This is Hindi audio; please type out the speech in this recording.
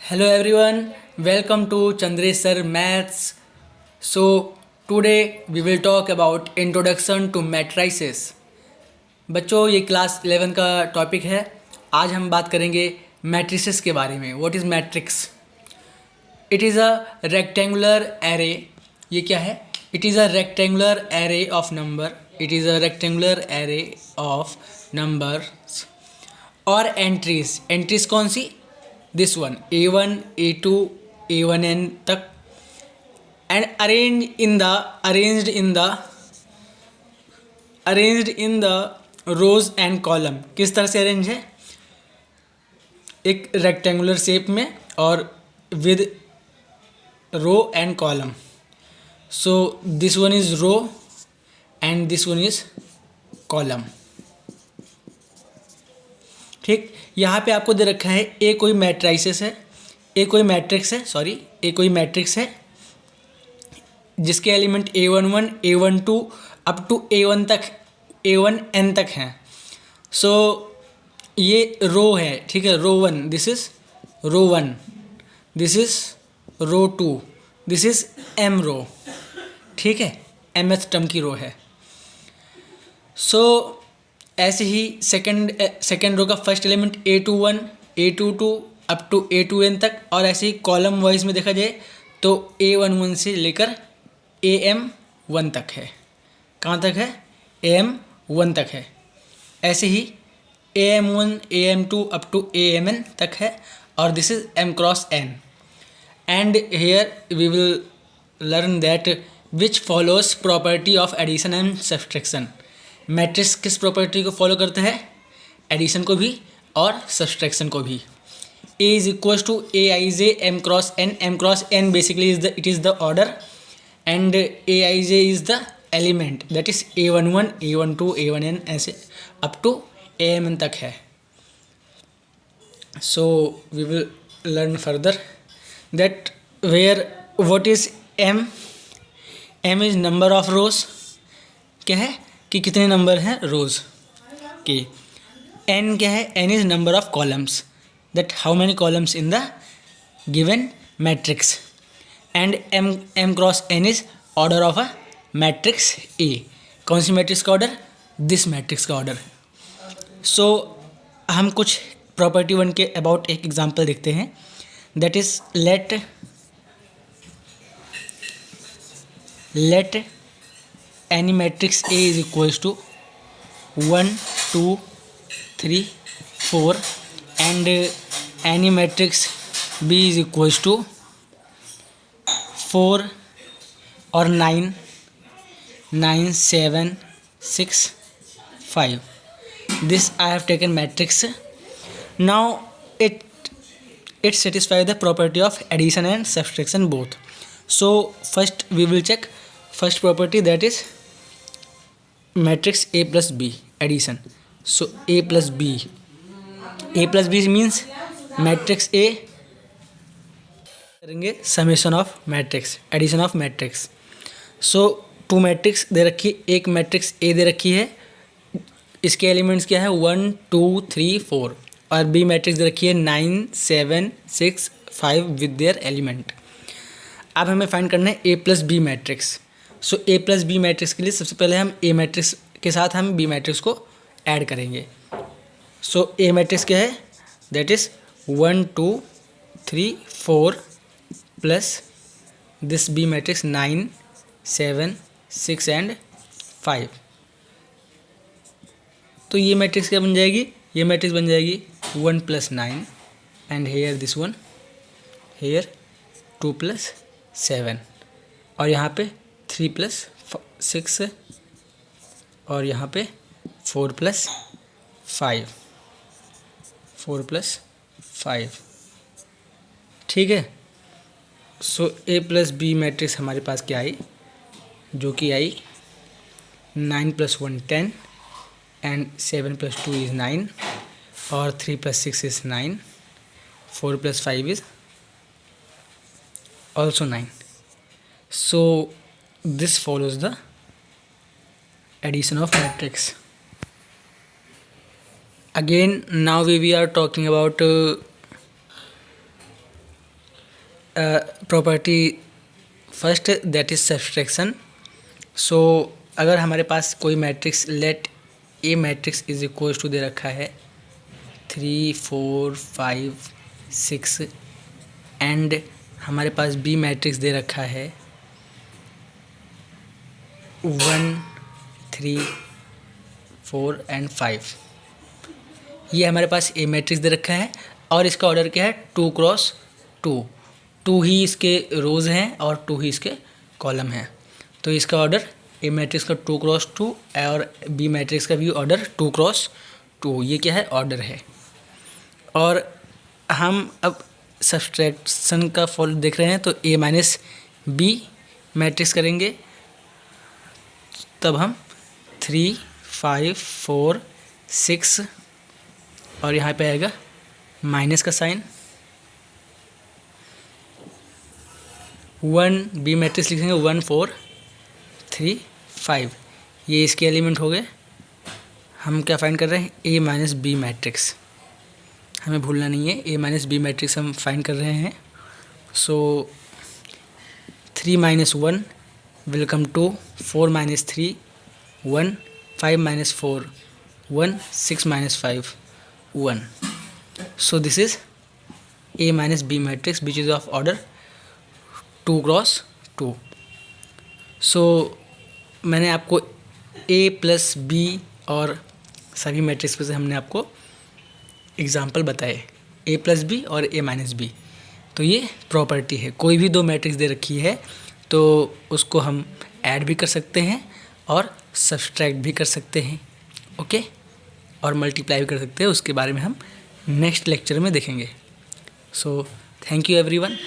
Hello everyone, welcome to Chandresh Sir Maths. So today we will talk about introduction to matrices. बच्चों ये क्लास 11 का टॉपिक है. आज हम बात करेंगे मैट्रिसेस के बारे में. What is matrix? It is a rectangular array. ये क्या है? It is a rectangular array of number. It is a rectangular array of numbers और एंट्रीज. एंट्रीज कौन सी? This one, A1, A2, A1n तक. And arranged in the rows and column. किस तरह से अरेंज है? एक रेक्टेंगुलर शेप में और with row and column. So this one is row and this one is column. ठीक, यहाँ पे आपको दे रखा है ए कोई मैट्रिसेस है, ए कोई मैट्रिक्स है जिसके element A11, A12 up to A1 तक, A1n तक हैं. सो ये रो है. ठीक है, row 1, this is row 1, this is row 2, this is M row. ठीक है, mth टर्म की रो है. सो ऐसे ही सेकेंड रो का first element A21, A22 up to A2n तक. और ऐसे ही कॉलम वाइज में देखा जाए तो A11 से लेकर AM1 तक है. कहाँ तक है? AM1 तक है. ऐसे ही AM1, AM2 up to AMN तक है. और this is M cross N. And here we will learn that which follows property of addition and subtraction. Matrix किस प्रॉपर्टी को फॉलो करता है? एडिशन को भी और सब्सट्रैक्शन को भी. A is equal to Aij M cross N. M cross N basically it is the order and Aij is the element, that is A11, A12, A1n ऐसे अप टू AMN तक है. So we will learn further that where what is M. M is number of rows. क्या है कि कितने नंबर हैं रोज के. N क्या है? N is number of columns, that how many columns in the given matrix. And M cross N is order of a matrix A. कौन सी मैट्रिक्स का ऑर्डर? दिस मैट्रिक्स का ऑर्डर. सो हम कुछ प्रॉपर्टी 1 के अबाउट एक एग्जांपल देखते हैं. That is let any matrix A is equals to 1, 2, 3, 4 and any matrix B is equals to 4 or 9, 7, 6, 5. This I have taken matrix. Now it satisfies the property of addition and subtraction both. So first we will check first property, that is matrix A plus B addition. So A plus B means matrix A करेंगे summation of matrix, addition of matrix. So two matrix दे रखी है, एक मैट्रिक्स A दे रखी है, इसके एलिमेंट्स क्या है? 1, 2, 3, 4. और B मैट्रिक्स दे रखी है 9, 7, 6, 5 विद देयर एलिमेंट. अब हमें फाइंड करना है A plus B matrix. So A plus B matrix के लिए सबसे पहले हम A मैट्रिक्स के साथ हम B मैट्रिक्स को ऐड करेंगे. सो A मैट्रिक्स क्या है? That is 1, 2, 3, 4 plus this B matrix 9, 7, 6 and 5. तो ये मैट्रिक्स क्या बन जाएगी? ये मैट्रिक्स बन जाएगी 1 plus 9 and here this one, here 2 plus 7 और यहाँ पे 3 प्लस 6 और यहाँ पे 4 प्लस 5, 4 प्लस 5. ठीक है. सो A प्लस B मैट्रिक्स हमारे पास क्या आई? जो कि आई 9 प्लस 1 10 एंड 7 प्लस 2 इज़ 9 और 3 plus 6 is 9, 4 plus 5 is also 9. So this follows the addition of matrix. Again now we are talking about property first that is subtraction. So अगर हमारे पास कोई matrix let A matrix is equal to दे रखा है 3 4 5 6 एंड हमारे पास बी मैट्रिक्स दे रखा है 1 3 4 एंड 5। ये हमारे पास ए मैट्रिक्स दे रखा है और इसका ऑर्डर क्या है 2 क्रॉस 2। 2 ही इसके रोज़ हैं और 2 ही इसके कॉलम हैं। तो इसका ऑर्डर ए मैट्रिक्स का 2 क्रॉस 2 और बी मैट्रिक्स का भी ऑर्डर 2 क्रॉस 2। ये क्या है ऑर्डर है। और हम अब सब्सट्रैक्शन का फॉल देख रहे हैं तो ए माइनस बी मैट्रिक्स करेंगे तब हम 3 5 4 6 और यहाँ पे आएगा माइनस का साइन 1 बी मैट्रिक्स लिखेंगे 1 4 3 5। ये इसके एलिमेंट हो गए। हम क्या फाइंड कर रहे हैं ए माइनस बी मैट्रिक्स। हमें भूलना नहीं है ए माइनस बी मैट्रिक्स हम फाइंड कर रहे हैं। So 3 minus 1 will come to 4 minus 3 1 5 minus 4 1 6 minus 5 1। So this is A minus B matrix which is of order 2 cross 2। So मैंने आपको A प्लस B और सभी मैट्रिक्स पे से हमने आपको एग्जाम्पल बताए A प्लस बी और A माइनस बी। तो ये प्रॉपर्टी है। कोई भी दो मैट्रिक्स दे रखी है तो उसको हम ऐड भी कर सकते हैं और सब्सट्रैक्ट भी कर सकते हैं, ओके, और मल्टीप्लाई भी कर सकते हैं। उसके बारे में हम नेक्स्ट लेक्चर में देखेंगे। So thank you everyone.